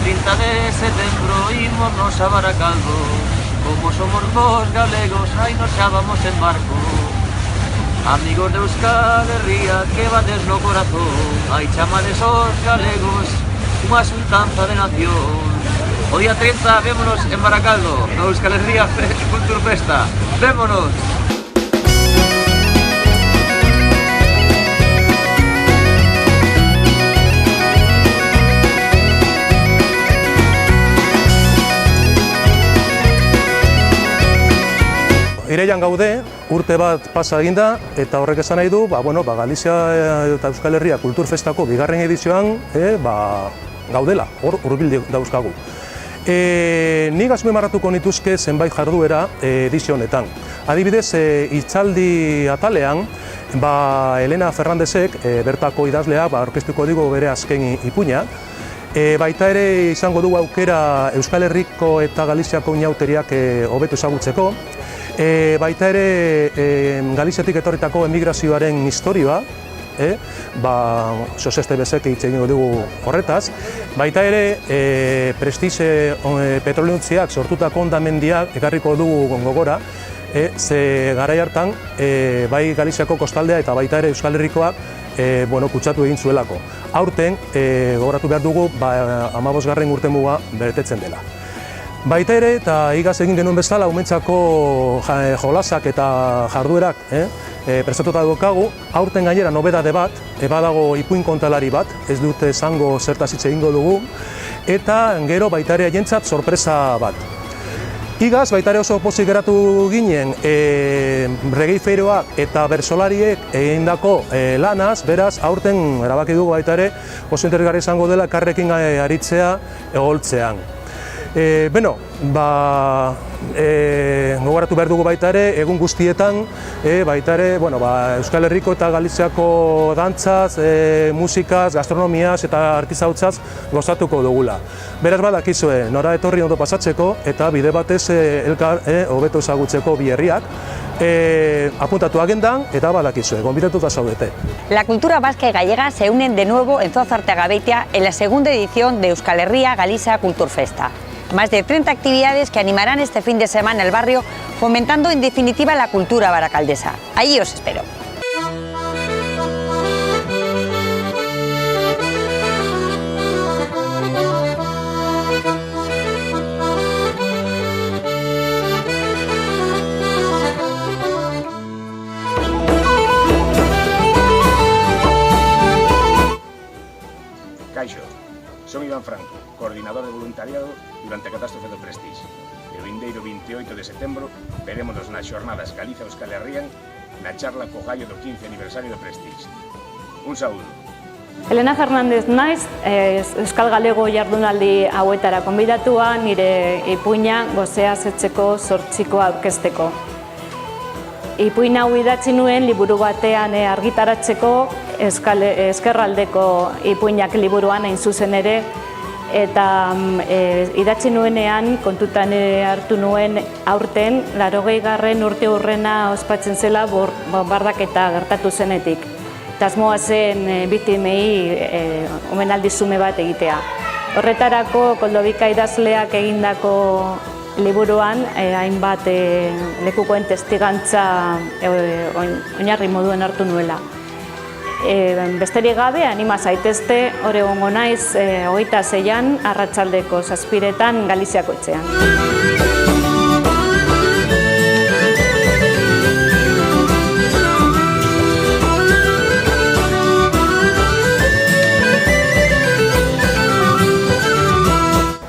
30 de setembro ímonos a Baracaldo. Como somos vos galegos, aí nos xa vamos en barco. Amigos de Euskal Herria que bates no corazón, aí chamades os galegos unha xuntanza de nación. O día 30 vémonos en Baracaldo, no Euskal Herria Cultur Festa. Vémonos! Iraian gaude, urte bat pasa eginda, eta horrek esan nahi du, Galizia eta Euskal Herria Kultur Festako bigarren edizioan gaudela, hor hurbil dauzkagu. Nik azpimarratuko nituzke zenbait jarduera edizio honetan. Adibidez, hitzaldi atalean, Elena Fernandezek, bertako idazlea, aurkeztuko digu bere azken ipuina. Baita ere izango dugu aukera Euskal Herriko eta Galiziako inauteriak hobeto ezagutzeko. Baita ere Galiziatik etorritako emigrazioaren historioa, Soseste Bezek hitz egingo dugu horretaz. Baita ere Prestige petroleuntziak sortutako hondamendiak ekarriko dugu gogora, ze garai hartan bai Galiziako kostaldea eta baita ere Euskal Herrikoak kutsatu egin zuelako. Aurten gogoratu behar dugu 15. urtemuga betetzen dela. Baita ere, eta igaz egin genuen bezala, umentzako jolasak eta jarduerak prestatuta daukagu, aurten gainera nobedade bat, badago ipuin kontalari bat, ez dute esango zertaz hitz egingo dugu, eta gero baita ere haientzat sorpresa bat. Igaz, baita ere oso pozik geratu ginen reggae feiroak eta bertsolariek egindako lanaz, beraz, aurten erabaki dugu baita ere oso interesgarria izango dela elkarrekin aritzea egoltzean. Gogoratu behar dugu baita ere, egun guztietan, baita ere, Euskal Herriko eta Galiziako dantzaz, musikaz, gastronomiaz eta artizautzaz gozatuko dugula. Beraz badakizue, nora etorri ondo pasatzeko eta bide batez elkar hobeto ezagutzeko bi herriak. Apuntatu agendan eta badakizue, gonbidatuta zaudete. La cultura vasca y gallega se unen de nuevo en Zuazartegabeitia en la segunda edición de Euskal Herria Galiza Kultur Festa. Más de 30 actividades que animarán este fin de semana el barrio, fomentando en definitiva la cultura baracaldesa. Allí os espero. Caixo, son Iván Franco, coordinador de voluntariado durante a catástrofe do Prestige. E o vindeiro 28 de setembro verémonos nas xornadas Galiza Euskal Herrian na charla co gallo do 15 aniversario do Prestige. Un saúdo. Elena Fernández naiz, Euskal Galego jardunaldi hauetara konbidatua, nire ipuina gozea zetzeko zortzikoa aurkezteko. Ipuin hau idatzi nuen liburu batean argitaratzeko Ezkerraldeko ipuinak liburuan hain zuzen ere, eta idatzi nuenean kontutan hartu nuen aurten 80. urte hurrena ospatzen zela bombardaketa gertatu zenetik. Eta asmoa zen biktimei omenaldi zume bat egitea. Horretarako Koldobika idazleak egindako liburuan hainbat lekukoen testigantza oinarri moduen hartu nuela. Besterik gabe, anima zaitezte, hor egongo naiz 26an arratsaldeko 7:00 Galiziako etxean.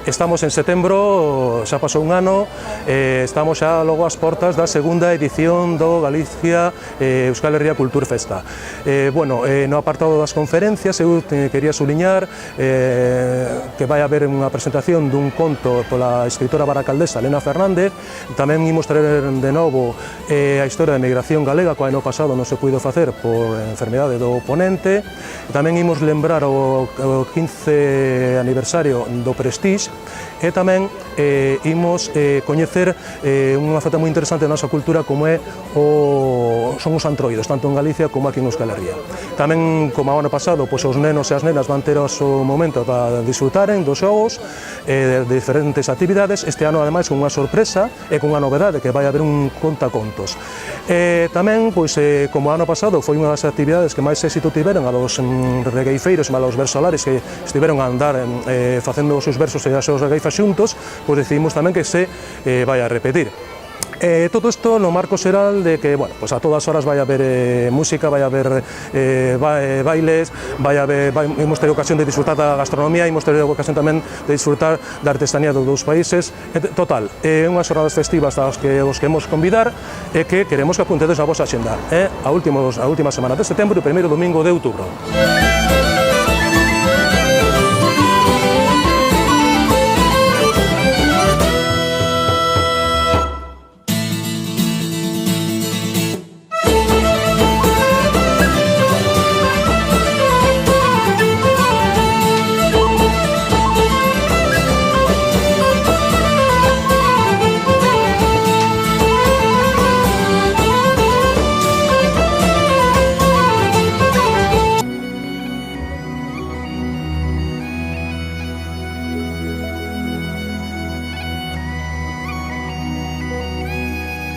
Estamos en setembro, xa pasou un ano, estamos xa logo ás portas da segunda edición do Galicia Euskal Herria Kultur Festa. No apartado das conferencias, eu quería subliñar que vai haber unha presentación dun conto pola escritora baracaldesa Elena Fernández. Tamén imos traer de novo a historia da emigración galega, que ano pasado non se puido facer por enfermedade do ponente. Tamén imos lembrar o 15 aniversario do Prestige, E tamén imos coñecer unha faceta moi interesante da nosa cultura como son os antroidos, tanto en Galicia como aquí en Euskal Herria. Tamén, como o ano pasado, os nenos e as nenas van ter o seu momento para disfrutaren dos xogos, de diferentes actividades. Este ano, ademais, con unha sorpresa e con unha novedade, que vai haber un contacontos. Tamén, como o ano pasado, foi unha das actividades que máis éxito tiveron a dos regueifeiros e a los versolares que estiveron a andar facendo os seus versos e as súas regueifas xuntos, pois decidimos tamén que se vai a repetir. Todo isto no marco xeral de que, bueno, pues a todas horas vai haber música, vai haber bailes, imos ter ocasión de disfrutar da gastronomía, imos ter ocasión tamén de disfrutar da artesanía dos dous países. Total, unhas xornadas festivas aos que os queremos convidar e que queremos que apuntedes a vosa axenda. A última semana de setembro e o primeiro domingo de outubro.